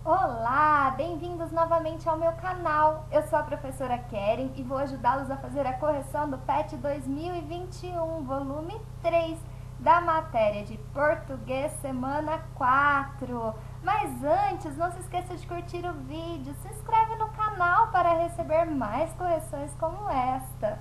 Olá, bem-vindos novamente ao meu canal. Eu sou a professora Keren e vou ajudá-los a fazer a correção do PET 2021, volume 3, da matéria de Português, semana 4. Mas antes, não se esqueça de curtir o vídeo, se inscreve no canal para receber mais correções como esta.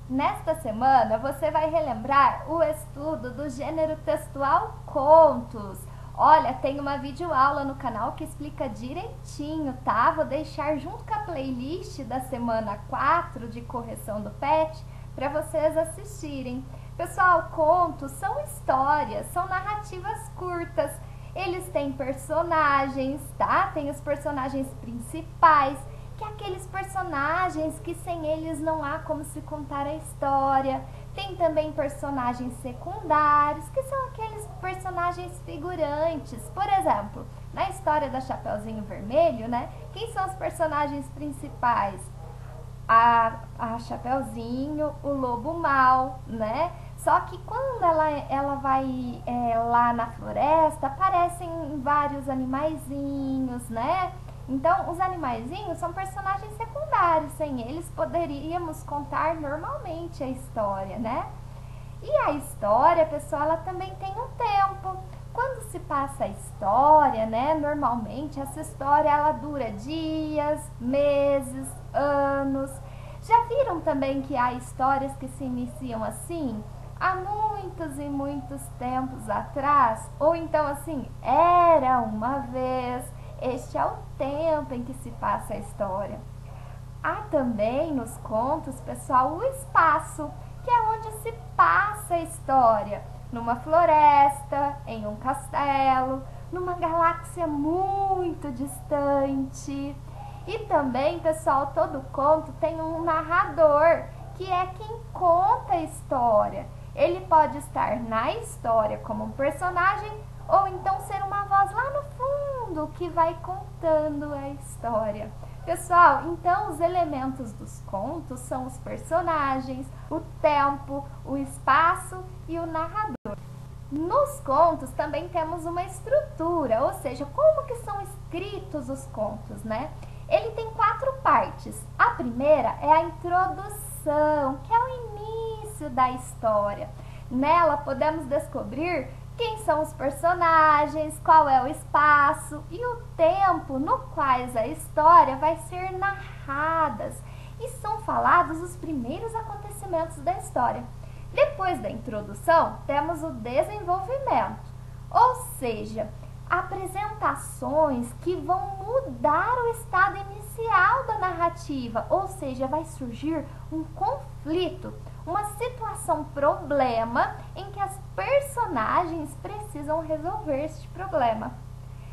Nesta semana, você vai relembrar o estudo do gênero textual contos. Olha, tem uma videoaula no canal que explica direitinho, tá? Vou deixar junto com a playlist da semana 4 de correção do PET para vocês assistirem. Pessoal, contos são histórias, são narrativas curtas. Eles têm personagens, tá? Tem os personagens principais, que é aqueles personagens que sem eles não há como se contar a história. Tem também personagens secundários, que são aqueles personagens figurantes. Por exemplo, na história da Chapeuzinho Vermelho, né? Quem são os personagens principais? A Chapeuzinho, o Lobo Mau, né? Só que quando ela vai lá na floresta, aparecem vários animaizinhos, né? Então, os animaizinhos são personagens secundários, sem eles poderíamos contar normalmente a história, né? E a história, pessoal, ela também tem um tempo. Quando se passa a história, né, normalmente essa história ela dura dias, meses, anos. Já viram também que há histórias que se iniciam assim? Há muitos e muitos tempos atrás, ou então assim, era uma vez. Este é o tempo em que se passa a história. Há também nos contos, pessoal, o espaço, que é onde se passa a história. Numa floresta, em um castelo, numa galáxia muito distante. E também, pessoal, todo conto tem um narrador, que é quem conta a história. Ele pode estar na história como um personagem ou então ser uma voz lá no fundo que vai contando a história. Pessoal, então os elementos dos contos são os personagens, o tempo, o espaço e o narrador. Nos contos também temos uma estrutura, ou seja, como que são escritos os contos, né? Ele tem 4 partes. A primeira é a introdução, que é o início da história. Nela podemos descobrir quem são os personagens, qual é o espaço e o tempo no quais a história vai ser narrada. E são falados os primeiros acontecimentos da história. Depois da introdução, temos o desenvolvimento, ou seja, apresentações que vão mudar o estado inicial da narrativa, ou seja, vai surgir um conflito, uma situação problema em que as personagens precisam resolver este problema.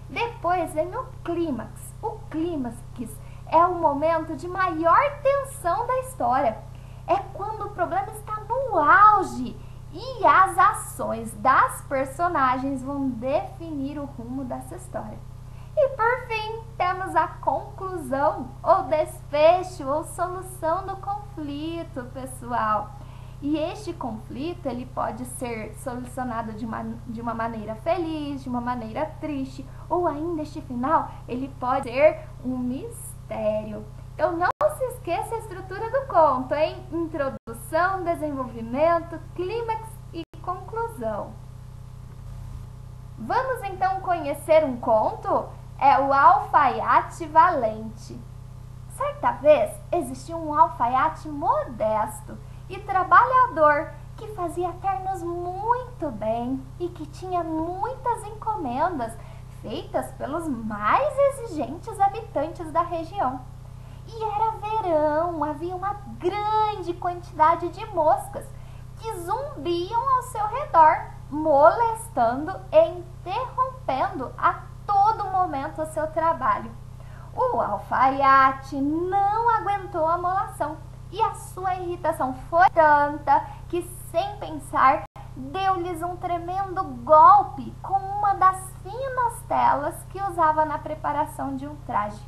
Depois vem o clímax. O clímax é o momento de maior tensão da história. É quando o problema está no auge e as ações das personagens vão definir o rumo dessa história. E por fim, temos a conclusão, ou desfecho, ou solução do conflito, pessoal. E este conflito, ele pode ser solucionado de uma maneira feliz, de uma maneira triste, ou ainda este final, ele pode ser um mistério. Então, não se esqueça a estrutura do conto, hein? Introdução, desenvolvimento, clímax e conclusão. Vamos então conhecer um conto? É o Alfaiate Valente. Certa vez, existia um alfaiate modesto e trabalhador que fazia ternos muito bem e que tinha muitas encomendas feitas pelos mais exigentes habitantes da região. E era verão, havia uma grande quantidade de moscas que zumbiam ao seu redor, molestando e interrompendo a todo momento o seu trabalho. O alfaiate não aguentou a molação e a sua irritação foi tanta que, sem pensar, deu-lhes um tremendo golpe com uma das finas telas que usava na preparação de um traje.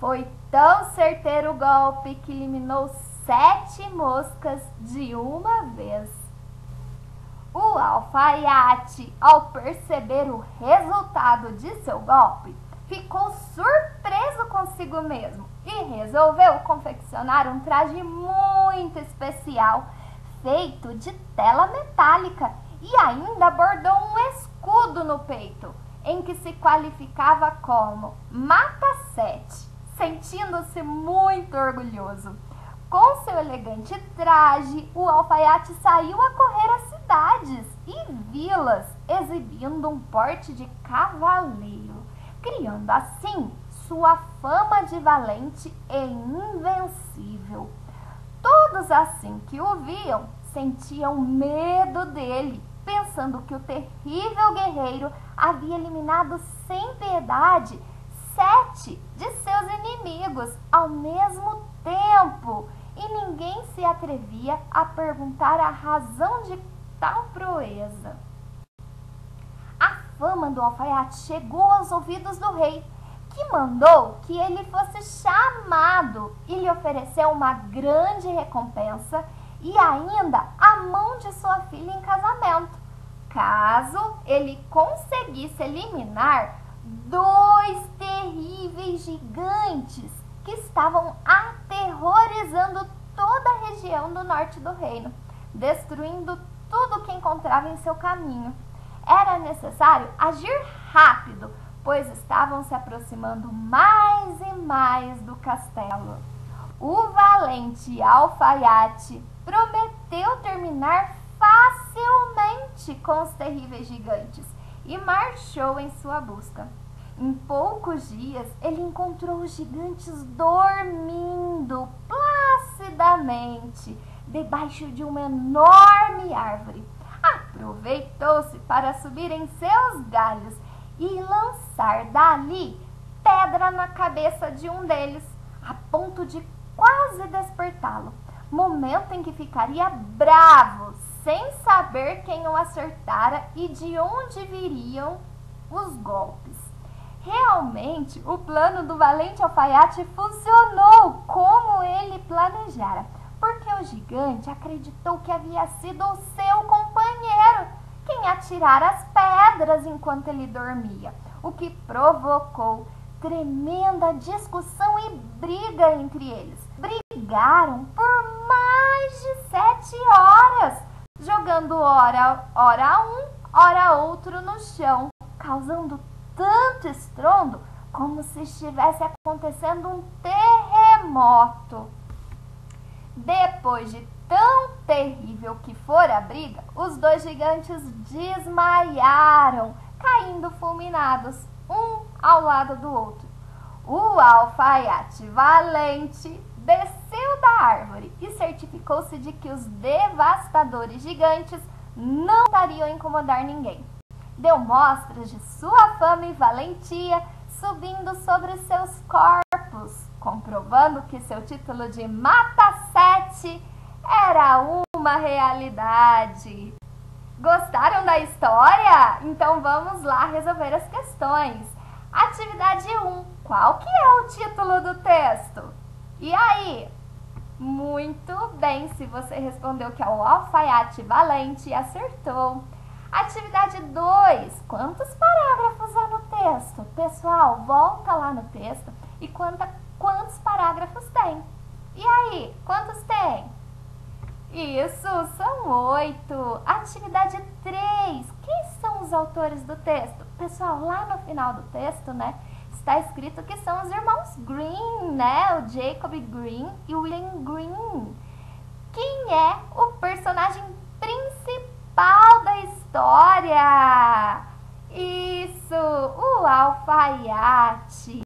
Foi tão certeiro o golpe que eliminou 7 moscas de uma vez. O alfaiate, ao perceber o resultado de seu golpe, ficou surpreso consigo mesmo e resolveu confeccionar um traje muito especial, feito de tela metálica, e ainda bordou um escudo no peito, em que se qualificava como Mata 7, sentindo-se muito orgulhoso. Com seu elegante traje, o alfaiate saiu a correr às cidades e vilas, exibindo um porte de cavaleiro, criando assim sua fama de valente e invencível. Todos assim que o viam sentiam medo dele, pensando que o terrível guerreiro havia eliminado sem piedade 7 de seus inimigos ao mesmo tempo, e ninguém se atrevia a perguntar a razão de tal proeza. A fama do alfaiate chegou aos ouvidos do rei, que mandou que ele fosse chamado e lhe ofereceu uma grande recompensa e ainda a mão de sua filha em casamento, caso ele conseguisse eliminar 2 terríveis gigantes que estavam aterrorizando toda a região do norte do reino, destruindo tudo que encontrava em seu caminho. Era necessário agir rápido, pois estavam se aproximando mais e mais do castelo. O valente alfaiate prometeu terminar facilmente com os terríveis gigantes e marchou em sua busca. Em poucos dias, ele encontrou os gigantes dormindo placidamente debaixo de uma enorme árvore. Aproveitou-se para subir em seus galhos e lançar dali pedra na cabeça de um deles, a ponto de quase despertá-lo, momento em que ficaria bravo, sem saber quem o acertara e de onde viriam os golpes. Realmente, o plano do valente alfaiate funcionou como ele planejara, porque o gigante acreditou que havia sido o seu companheiro quem atirara as pedras enquanto ele dormia, o que provocou tremenda discussão e briga entre eles. Brigaram por mais de 7 horas, jogando ora um, ora outro no chão, causando tanto estrondo como se estivesse acontecendo um terremoto. Depois de tão terrível que fora a briga, os 2 gigantes desmaiaram, caindo fulminados, um ao lado do outro. O alfaiate valente desceu da árvore e certificou-se de que os devastadores gigantes não estariam a incomodar ninguém. Deu mostras de sua fama e valentia, subindo sobre seus corpos, comprovando que seu título de Mata 7 era uma realidade. Gostaram da história? Então vamos lá resolver as questões. Atividade 1. Qual que é o título do texto? E aí? Muito bem, se você respondeu que é o alfaiate valente, acertou. Atividade 2. Quantos parágrafos há no texto? Pessoal, volta lá no texto e conta quantos parágrafos tem. E aí, quantos tem? Isso, são 8. Atividade 3. Quem são os autores do texto? Pessoal, lá no final do texto, né, está escrito que são os irmãos Grimm, né? O Jacob Grimm e o William Grimm. Quem é o personagem principal da história? Isso, o alfaiate.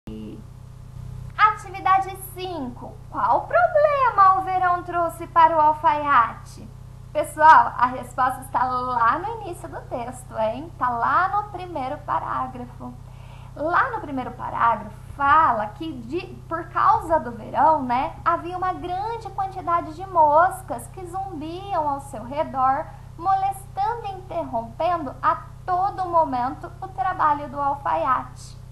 Atividade 5. Qual problema o verão trouxe para o alfaiate? Pessoal, a resposta está lá no início do texto, hein? Está lá no primeiro parágrafo. Lá no primeiro parágrafo fala que por causa do verão, né, havia uma grande quantidade de moscas que zumbiam ao seu redor, molestando e interrompendo a todo momento o trabalho do alfaiate.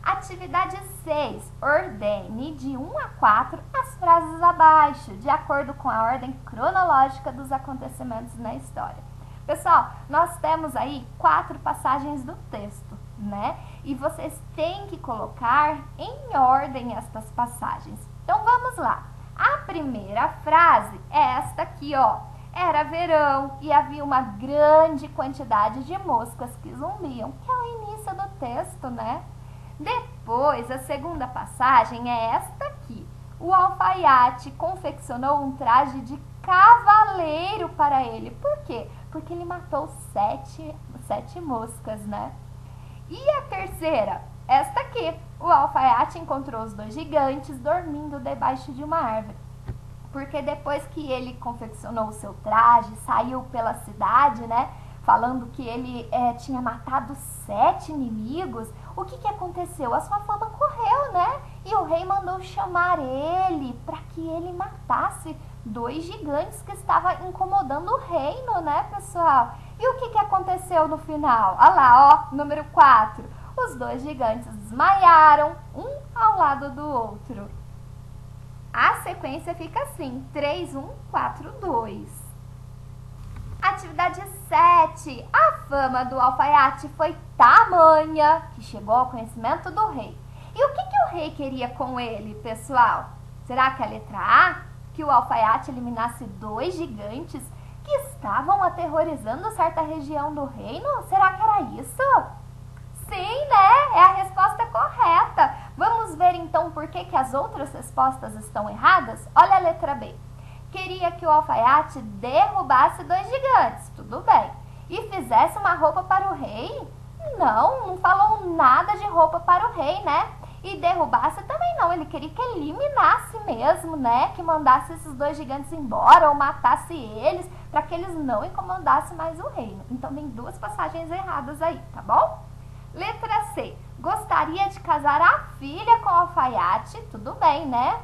Atividade 6. Ordene de 1 a 4 as frases abaixo, de acordo com a ordem cronológica dos acontecimentos na história. Pessoal, nós temos aí 4 passagens do texto, né? e vocês têm que colocar em ordem estas passagens. Então vamos lá. A primeira frase é esta aqui, ó. Era verão e havia uma grande quantidade de moscas que zumbiam, que é o início do texto, né? Depois, a segunda passagem é esta aqui. O alfaiate confeccionou um traje de cavaleiro para ele. Por quê? Porque ele matou sete moscas, né? E a terceira, esta aqui. O alfaiate encontrou os dois gigantes dormindo debaixo de uma árvore. Porque depois que ele confeccionou o seu traje, saiu pela cidade, né? Falando que ele tinha matado 7 inimigos, o que aconteceu? A sua fama correu, né? E o rei mandou chamar ele para que ele matasse 2 gigantes que estavam incomodando o reino, né, pessoal? E o que aconteceu no final? Olha lá, ó, número 4. Os 2 gigantes desmaiaram, um ao lado do outro. A sequência fica assim, 3, 1, 4, 2. Atividade 7. A fama do alfaiate foi tamanha que chegou ao conhecimento do rei. E o que o rei queria com ele, pessoal? Será que a letra A? Que o alfaiate eliminasse 2 gigantes que estavam aterrorizando certa região do reino? Será que era isso? Sim, né? É a resposta correta. Vamos ver então por que as outras respostas estão erradas? Olha a letra B. Queria que o alfaiate derrubasse 2 gigantes, tudo bem. E fizesse uma roupa para o rei? Não falou nada de roupa para o rei, né? E derrubasse também não, ele queria que eliminasse mesmo, né? Que mandasse esses 2 gigantes embora ou matasse eles, para que eles não incomodassem mais o reino. Então tem 2 passagens erradas aí, tá bom? Letra C. Gostaria de casar a filha com o alfaiate, tudo bem, né?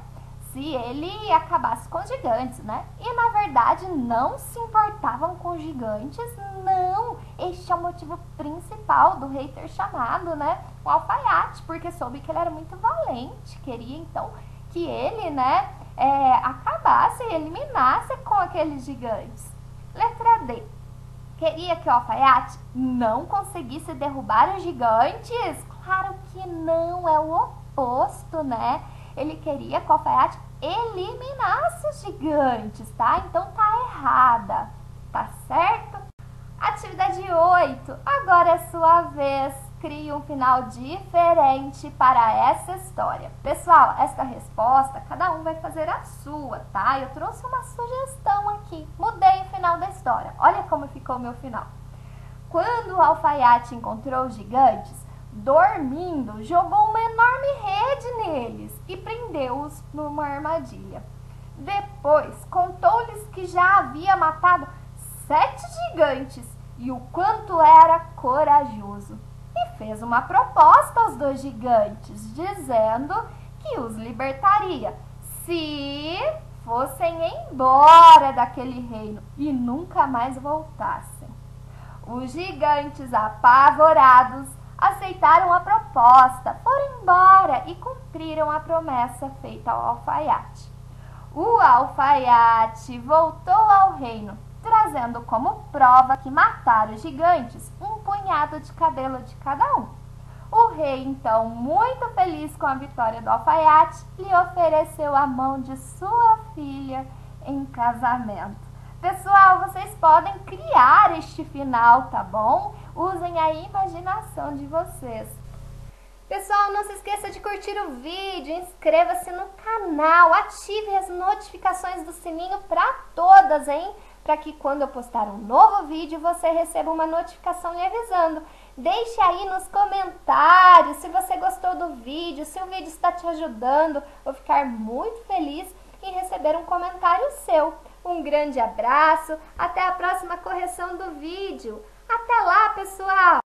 Se ele acabasse com os gigantes, né? E na verdade não se importavam com os gigantes, não. Este é o motivo principal do rei ter chamado, né, o alfaiate, porque soube que ele era muito valente. Queria então que ele, né, acabasse e eliminasse com aqueles gigantes. Letra D. Queria que o alfaiate não conseguisse derrubar os gigantes? Claro que não, é o oposto, né? Ele queria que o alfaiate eliminasse os gigantes, tá? Então tá errada, tá certo? Atividade 8. Agora é sua vez. Crie um final diferente para essa história. Pessoal, esta resposta, cada um vai fazer a sua, tá? Eu trouxe uma sugestão aqui. Mudei o final da história. Olha como ficou o meu final. Quando o alfaiate encontrou os gigantes, dormindo, jogou uma enorme rede neles e prendeu-os numa armadilha. Depois, contou-lhes que já havia matado 7 gigantes e o quanto era corajoso. E fez uma proposta aos 2 gigantes, dizendo que os libertaria se fossem embora daquele reino e nunca mais voltassem. Os gigantes, apavorados, aceitaram a proposta, foram embora e cumpriram a promessa feita ao alfaiate. O alfaiate voltou ao reino, trazendo como prova que mataram os gigantes um punhado de cabelo de cada um. O rei, então, muito feliz com a vitória do alfaiate, lhe ofereceu a mão de sua filha em casamento. Pessoal, vocês podem criar este final, tá bom? Usem a imaginação de vocês. Pessoal, não se esqueça de curtir o vídeo, inscreva-se no canal, ative as notificações do sininho para todas, hein? Para que quando eu postar um novo vídeo, você receba uma notificação lhe avisando. Deixe aí nos comentários se você gostou do vídeo, se o vídeo está te ajudando. Vou ficar muito feliz em receber um comentário seu. Um grande abraço, até a próxima correção do vídeo. Até lá, pessoal!